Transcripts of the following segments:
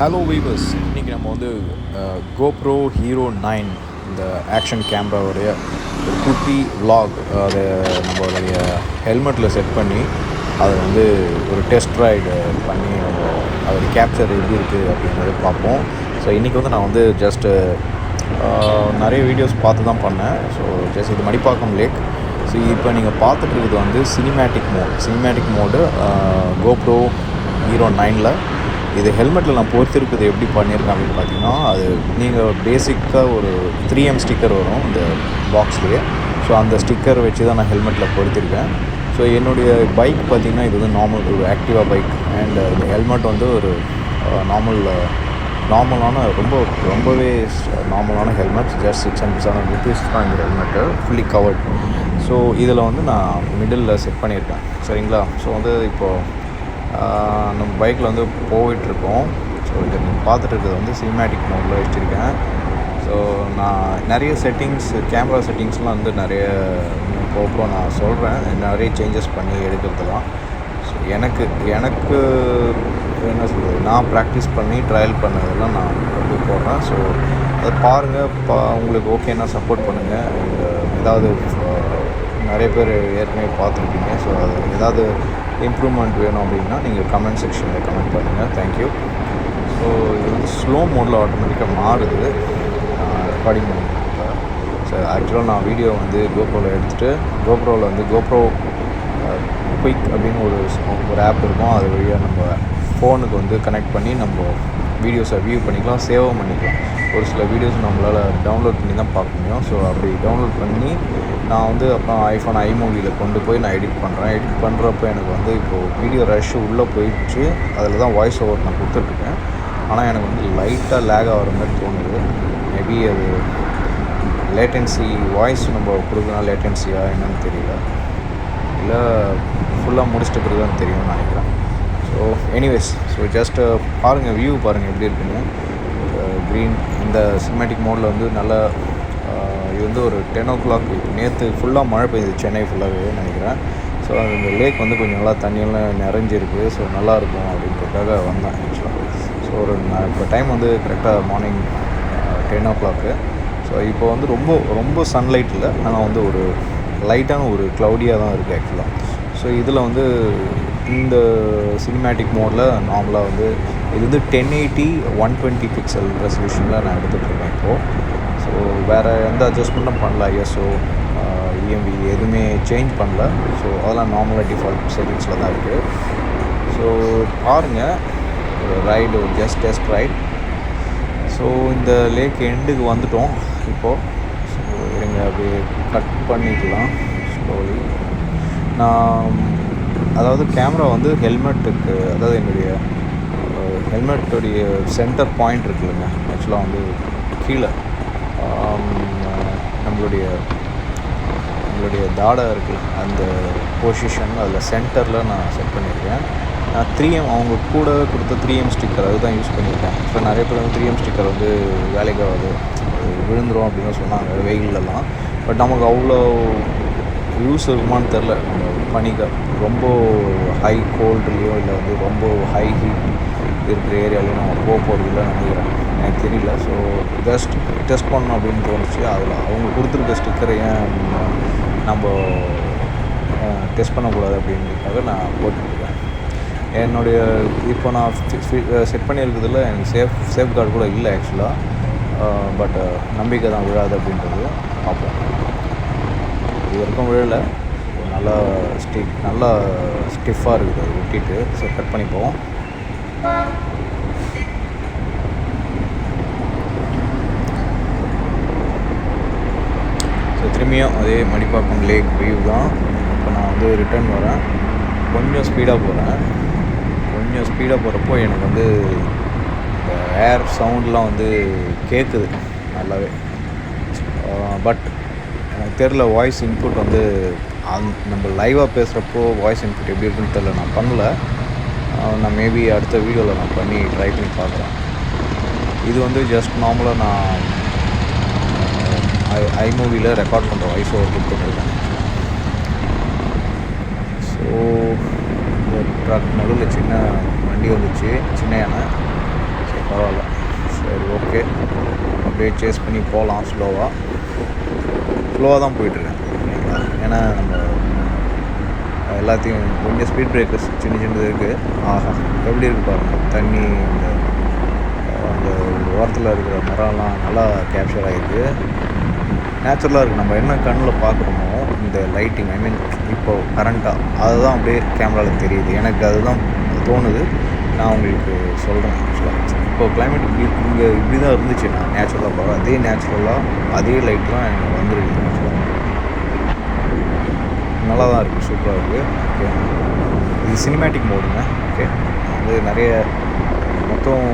Hello viewers, இன்றைக்கி நம்ம வந்து கோப்ரோ ஹீரோ 9 இந்த ஆக்ஷன் கேமராவுடைய ஒரு குட்டி vlog அதை நம்மளுடைய ஹெல்மெட்டில் செட் பண்ணி அதை வந்து ஒரு டெஸ்ட் ரைடு பண்ணி நம்ம அதோடைய கேப்சர் எப்படி இருக்குது அப்படிங்கிறத பார்ப்போம். ஸோ இன்றைக்கி வந்து நான் வந்து ஜஸ்ட்டு நிறைய வீடியோஸ் பார்த்து தான் பண்ணேன். ஸோ ஜஸ்ட் இது மடிப்பாக்கம் லேக். ஸோ இப்போ நீங்கள் பார்த்துட்டு வந்து சினிமேட்டிக் மோடு கோப்ரோ ஹீரோ 9ல். இது ஹெல்மெட்டில் நான் பொறுத்திருக்குது எப்படி பண்ணியிருக்கேன் அப்படின்னு பார்த்தீங்கன்னா, அது நீங்கள் பேசிக்காக ஒரு 3M ஸ்டிக்கர் வரும் இந்த பாக்ஸ்லேயே. ஸோ அந்த ஸ்டிக்கர் வச்சு தான் நான் ஹெல்மெட்டில் பொறுத்திருக்கேன். ஸோ என்னுடைய பைக் பார்த்திங்கன்னா இது வந்து ஒரு ஆக்டிவா பைக். அண்ட் இந்த ஹெல்மெட் வந்து ஒரு நார்மலான ரொம்பவே நார்மலான ஹெல்மெட். ஜஸ்ட் 600 rupees தான் இந்த ஹெல்மெட்டு, ஃபுல்லி கவர்ட். ஸோ இதில் வந்து நான் மிடில் செட் பண்ணியிருக்கேன், சரிங்களா. ஸோ வந்து இப்போது நம்ம பைக்கில் வந்து போயிட்டுருக்கோம். ஸோ இதை நீங்கள் பார்த்துட்டு இருக்கிறது வந்து சினிமேட்டிக் மோடில் வச்சுருக்கேன். ஸோ நான் நிறைய கேமரா செட்டிங்ஸ்லாம் வந்து நிறைய போக நான் சொல்கிறேன், நிறைய சேஞ்சஸ் பண்ணி எடுக்கிறதுலாம். ஸோ எனக்கு என்ன சொல்கிறது, நான் ப்ராக்டிஸ் பண்ணி ட்ரையல் பண்ணதெல்லாம் நான் கொண்டு போடுறேன். ஸோ அதை பாருங்கள், உங்களுக்கு ஓகேன்னா சப்போர்ட் பண்ணுங்கள். ஏதாவது நிறைய பேர் ஏற்கனவே பார்த்துருப்பீங்க. ஸோ அது ஏதாவது இம்ப்ரூவ்மெண்ட் வேணும் அப்படின்னா நீங்கள் கமெண்ட் செக்ஷனில் கமெண்ட் பண்ணுங்கள். தேங்க்யூ. ஸோ இது வந்து ஸ்லோ மோடில் ஆட்டோமேட்டிக்காக மாறுது ரெக்கார்டிங் மோடில். ஸோ ஆக்சுவலாக நான் வீடியோ வந்து கோப்ரோவில் எடுத்துகிட்டு, கோப்ரோவில் வந்து கோப்ரோ குயிக் அப்படின்னு ஒரு ஆப் இருக்கும். அது வழியாக நம்ம ஃபோனுக்கு வந்து கனெக்ட் பண்ணி நம்ம வீடியோஸை வியூ பண்ணிக்கலாம், சேவும் பண்ணிக்கலாம். ஒரு சில வீடியோஸ் நம்மளால் டவுன்லோட் பண்ணி தான் பார்க்க முடியும். ஸோ அப்படி டவுன்லோட் பண்ணி நான் வந்து அப்புறம் iMovieல கொண்டு போய் நான் எடிட் பண்ணுறப்போ எனக்கு வந்து இப்போது வீடியோ ரஷ் உள்ளே போயிடுச்சு. அதில் தான் வாய்ஸ் ஓவர் நான் கொடுத்துட்ருக்கேன். ஆனால் எனக்கு வந்து லைட்டாக லேக் ஆகிற மாதிரி தோணுது. மேபி அது லேட்டன்சி, வாய்ஸ் நம்ம கொடுக்குறோம் லேட்டன்சியா என்னன்னு தெரியல, இல்லை ஃபுல்லாக முடிச்சுட்டு பிறகு தான் தெரியும்னு நினைக்கிறேன். ஸோ எனிவேஸ், ஸோ ஜஸ்ட்டு பாருங்கள், வியூ பாருங்கள் எப்படி இருக்குன்னு. க்ரீன் இந்த சினிமேட்டிக் மோடில் வந்து நல்லா இது வந்து ஒரு 10 o'clock. நேற்று ஃபுல்லாக மழை பெய்யுது சென்னை ஃபுல்லாகவே நினைக்கிறேன். ஸோ அந்த லேக் வந்து கொஞ்சம் நல்லா தண்ணியெல்லாம் நிறைஞ்சிருக்கு. ஸோ நல்லாயிருக்கும் அப்படின்றதுக்காக வந்தேன் ஆக்சுவலாக. ஸோ இப்போ டைம் வந்து கரெக்டாக மார்னிங் 10 o'clock. ஸோ இப்போ வந்து ரொம்ப சன்லைட் இல்லை, ஆனால் வந்து ஒரு லைட்டான ஒரு க்ளவுடியாக தான் இருக்குது ஆக்சுவலாக. ஸோ இதில் வந்து இந்த சினிமேட்டிக் மோடில் நார்மலாக வந்து இது வந்து 1080 120 pixel ரெசல்யூஷனில் நான் எடுத்துகிட்ருக்கேன் இப்போது. ஸோ வேறு எந்த அட்ஜஸ்ட்மெண்ட்டும் பண்ணல, ஐஎஸ்ஓ இஎம்வி எதுவுமே சேஞ்ச் பண்ணல. ஸோ அதெல்லாம் நார்மலாக டிஃபால்ட் செட்டிங்ஸில் தான் இருக்குது. ஸோ பாருங்கள், ஒரு ride, just test ride. So இந்த லேக் எண்டுக்கு வந்துட்டோம் இப்போது. ஸோ இருங்க அப்படியே கட் பண்ணிக்கலாம் ஸ்லோலி. அதாவது கேமரா வந்து ஹெல்மெட்டுக்கு, அதாவது என்னுடைய ஹெல்மெட்டுடைய சென்டர் பாயிண்ட் இருக்குதுங்க, ஆக்சுவலாக வந்து கீழே நம்மளுடைய தாடை இருக்குல்ல, அந்த பொசிஷன் அதில் சென்டரில் நான் செட் பண்ணியிருக்கேன். நான் 3M அவங்க கூட கொடுத்த 3M ஸ்டிக்கர் அதுதான் யூஸ் பண்ணியிருக்கேன். ஸோ நிறைய பேர் வந்து 3M ஸ்டிக்கர் வந்து வேலைக்கு ஆகுது, விழுந்துடும் அப்படின்னு சொன்னாங்க வெயிலெலாம். பட் நமக்கு அவ்வளோ யூஸ் இருக்குமான்னு தெரில. நம்ம பனிக்க ரொம்ப ஹை கோல்டுலேயோ இல்லை வந்து ரொம்ப ஹை ஹீட் இருக்கிற ஏரியாலையும் நம்ம போகிறதில்ல நினைக்கிறேன், எனக்கு தெரியல. ஸோ ஜஸ்ட் டெஸ்ட் பண்ணணும் அப்படின்னு தோணுச்சு. அதில் அவங்க கொடுத்துருக்க ஸ்டிக்கரை ஏன் நம்ம டெஸ்ட் பண்ணக்கூடாது அப்படின்றதுக்காக நான் போட்டுருக்கேன். இப்போ நான் செட் பண்ணியிருக்கிறதுல எனக்கு சேஃப் கார்டு கூட இல்லை ஆக்சுவலாக. பட் நம்பிக்கை தான் விழாது அப்படின்றது பார்ப்போம். இது வரைக்கும் விழலை, நல்லா ஸ்டிஃபாக இருக்குது, அது ஒட்டிட்டு. ஸோ கட் பண்ணிப்போம். ஸோ திரும்பியும் அதே மடிப்பாக்கம் லேக் வியூ தான். இப்போ நான் வந்து ரிட்டர்ன் வரேன், கொஞ்சம் ஸ்பீடாக போகிறப்போ எனக்கு வந்து இந்த ஏர் சவுண்ட்லாம் வந்து கேட்குது நல்லாவே. பட் எனக்கு தெரில, வாய்ஸ் இன்புட் வந்து நம்ம லைவாக பேசுகிறப்போ வாய்ஸ் இன்புட் எப்படி இருக்குன்னு தெரில, நான் பண்ணல. நான் மேபி அடுத்த வீடியோவில் நான் பண்ணி ட்ரை பண்ணி பார்க்குறேன். இது வந்து ஜஸ்ட் நார்மலாக நான் iMovieல ரெக்கார்ட் பண்ணுற வாய்ஸ் ஓவர் கொடுத்துட்ருக்கேன். ஸோ இந்த ட்ரக் நடுவில் சின்ன வண்டி வந்துச்சு, சின்ன யானை. பரவாயில்ல. சரி, ஓகே. அப்படியே சேஸ் பண்ணி போகலாம். ஸ்லோவாக தான் போயிட்டுருக்கேன். ஓகேங்களா? ஏன்னா நம்ம எல்லாத்தையும் கொஞ்சம் ஸ்பீட் பிரேக்கர்ஸ் சின்னது இருக்குது. ஆஹா, எப்படி இருக்குது பாருங்கள். தண்ணி அந்த ஓரத்தில் இருக்கிற மரம்லாம் நல்லா கேப்சர் ஆகிருக்கு. நேச்சுரலாக இருக்குது. நம்ம என்ன கண்ணில் பார்க்குறோமோ இந்த லைட்டிங், ஐ மீன் இப்போது கரண்ட்டாக அதுதான் அப்படியே கேமராவில் தெரியுது. எனக்கு அதுதான் தோணுது. நான் உங்களுக்கு சொல்கிறேன். ஆக்சுவலாக இப்போது கிளைமேட் இப்படி தான் இருந்துச்சுன்னா நேச்சுரலாக பார்க்க அதே நேச்சுரலாக அதே லைட் தான் எனக்கு வந்துருக்கு. ஆக்சுவலாக நல்லா தான் இருக்குது. சூப்பராக இருக்குது. ஓகே, இது சினிமேட்டிக் மோடுங்க. ஓகே, வந்து நிறைய மொத்தம்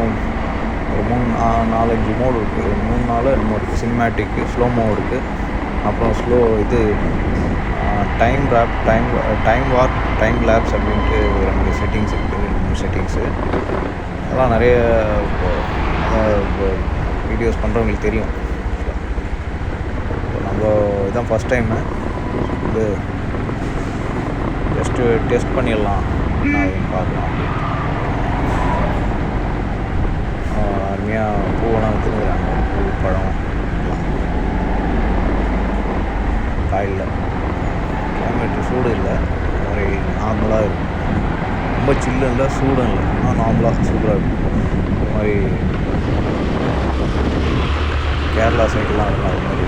ஒரு 3-4-5 மோடு இருக்குது. 3-4 என்னமோ இருக்குது. சினிமேட்டிக்கு, ஸ்லோமோ இருக்குது. அப்புறம் இது டைம் வார்ப், டைம் லேப்ஸ் அப்படின்ட்டு 2 செட்டிங்ஸ் இருக்குது. 2 செட்டிங்ஸு. அதெல்லாம் நிறைய வீடியோஸ் பண்ணுறவங்களுக்கு தெரியும். நம்ம இதான் ஃபஸ்ட் டைமு இது ஜஸ்ட்டு டெஸ்ட் பண்ணிடலாம் அப்படின்னு பார்க்கலாம். அருமையாக பூவெல்லாம் விற்றுருக்குறாங்க. பூ, பழம் எல்லாம் காயில். கிளைமேட்டு சூடு இல்லை, ஒரு நார்மலாக இருக்குது. ரொம்ப சில்லும் இல்லை, சூடும் இல்லை, ஆனால் நார்மலாக சூப்பராக இருக்குது. இந்த மாதிரி கேரளா சைடெலாம் இருக்கும். அது மாதிரி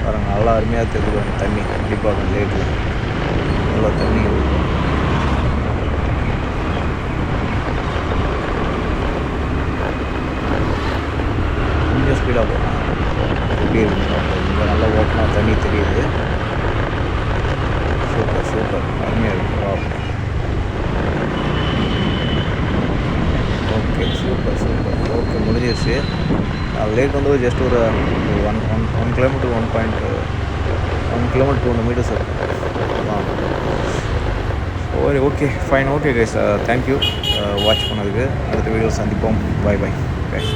பாருங்கள், நல்லா அருமையாக தெரியுது தண்ணி. மடிப்பாக்கம் லேக்கில் நல்லா தண்ணி இருக்குது. கொஞ்சம் ஸ்பீடாக போகலாம். எப்படி இருக்குங்க இங்கே நல்லா ஓட்டினா தண்ணி தெரியுது. சூப்பர் அருமையாக இருக்குது. Okay, super. ஓகே, முடிஞ்சிருச்சு. லேக் வந்து ஜஸ்ட் ஒரு 1 கிலோமீட்டர் 1 கிலோமீட்டர் 200 மீட்டர்ஸ் சரி, okay, fine. Okay guys, thank you watch பண்ணதுக்கு. அடுத்த வீடியோ சந்திப்போம். Bye guys.